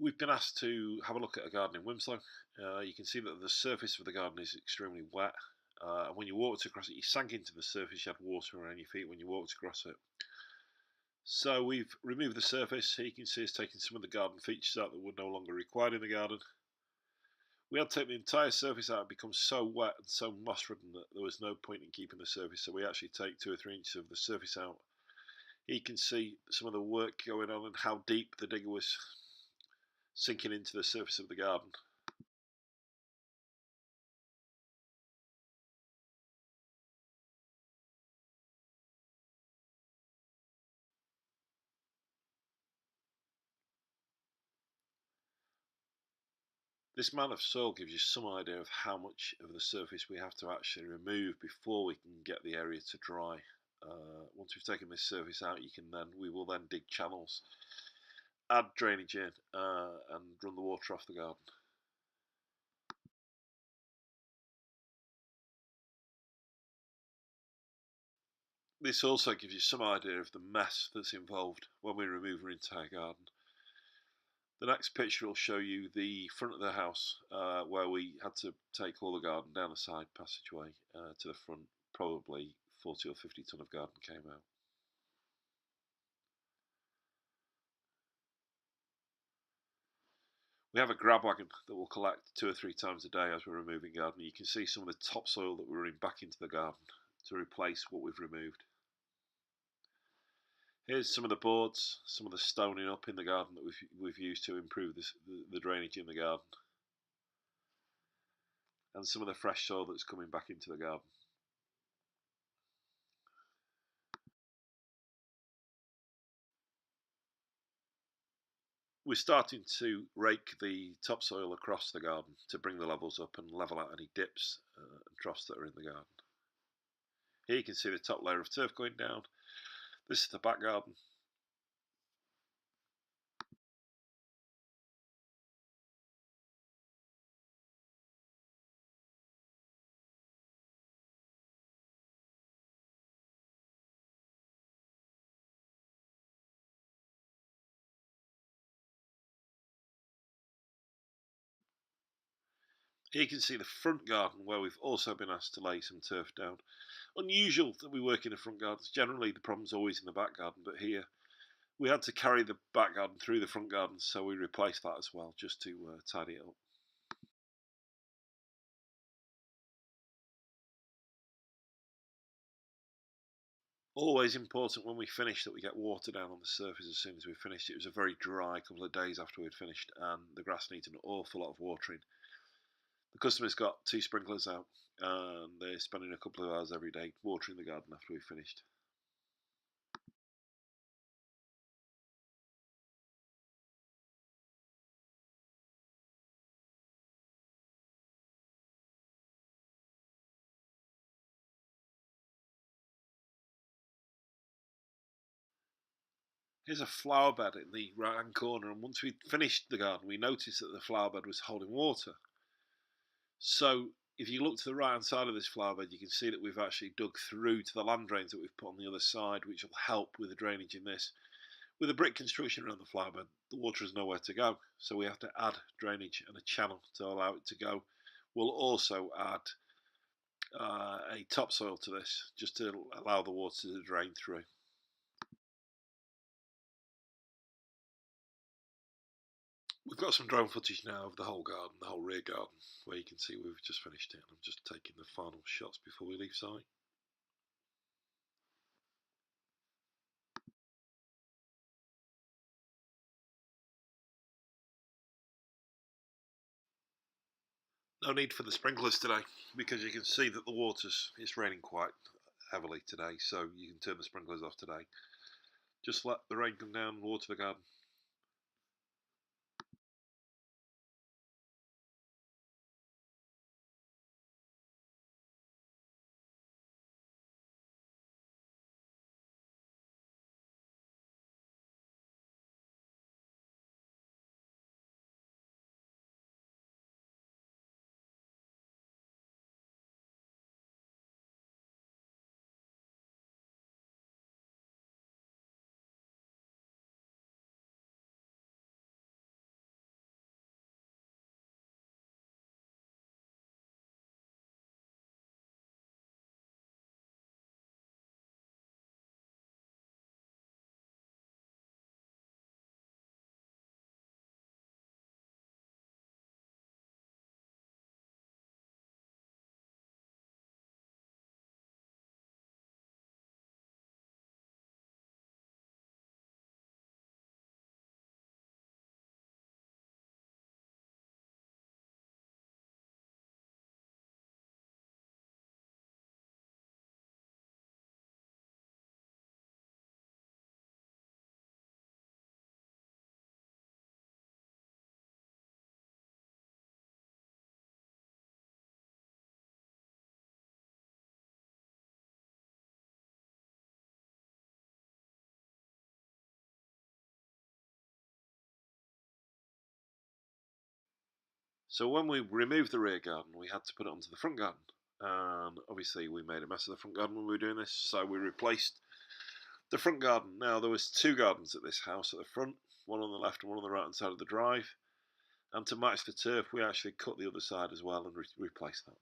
We've been asked to have a look at a garden in Wilmslow. You can see that the surface of the garden is extremely wet. And when you walked across it, you sank into the surface, you had water around your feet when you walked across it. So we've removed the surface. Here you can see us taking some of the garden features out that were no longer required in the garden. We had to take the entire surface out. It became so wet and so moss-ridden that there was no point in keeping the surface, so we actually take 2 or 3 inches of the surface out. Here you can see some of the work going on and how deep the digger was sinking into the surface of the garden. This amount of soil gives you some idea of how much of the surface we have to actually remove before we can get the area to dry. Once we've taken this surface out, we will then dig channels, add drainage in, and run the water off the garden. This also gives you some idea of the mess that's involved when we remove our entire garden. The next picture will show you the front of the house, where we had to take all the garden down a side passageway to the front. Probably 40 or 50 tonne of garden came out. We have a grab wagon that will collect 2 or 3 times a day as we're removing garden. You can see some of the topsoil that we're running back into the garden to replace what we've removed. Here's some of the boards, some of the stoning up in the garden that we've used to improve the drainage in the garden, and some of the fresh soil that's coming back into the garden. We're starting to rake the topsoil across the garden to bring the levels up and level out any dips and troughs that are in the garden. Here you can see the top layer of turf going down. This is the back garden. Here you can see the front garden where we've also been asked to lay some turf down. Unusual that we work in the front gardens. Generally the problem's always in the back garden, but here we had to carry the back garden through the front garden, so we replaced that as well just to tidy it up. Always important when we finish that we get water down on the surface as soon as we've finished. It was a very dry couple of days after we'd finished, and the grass needs an awful lot of watering. The customer's got 2 sprinklers out, and they're spending a couple of hours every day watering the garden after we've finished. Here's a flower bed in the right hand corner, and once we'd finished the garden we noticed that the flower bed was holding water. So if you look to the right hand side of this flower bed, you can see that we've actually dug through to the land drains that we've put on the other side, which will help with the drainage in this. With a brick construction around the flower bed, the water has nowhere to go, so we have to add drainage and a channel to allow it to go. We'll also add a topsoil to this, just to allow the water to drain through. We've got some drone footage now of the whole garden, the whole rear garden, where you can see we've just finished it. I'm just taking the final shots before we leave site. No need for the sprinklers today, because you can see that it's raining quite heavily today, so you can turn the sprinklers off today. Just let the rain come down and water the garden. So when we removed the rear garden, we had to put it onto the front garden. And obviously we made a mess of the front garden when we were doing this, so we replaced the front garden. Now there was two gardens at this house at the front, one on the left and one on the right hand side of the drive. And to match the turf, we actually cut the other side as well and replaced that.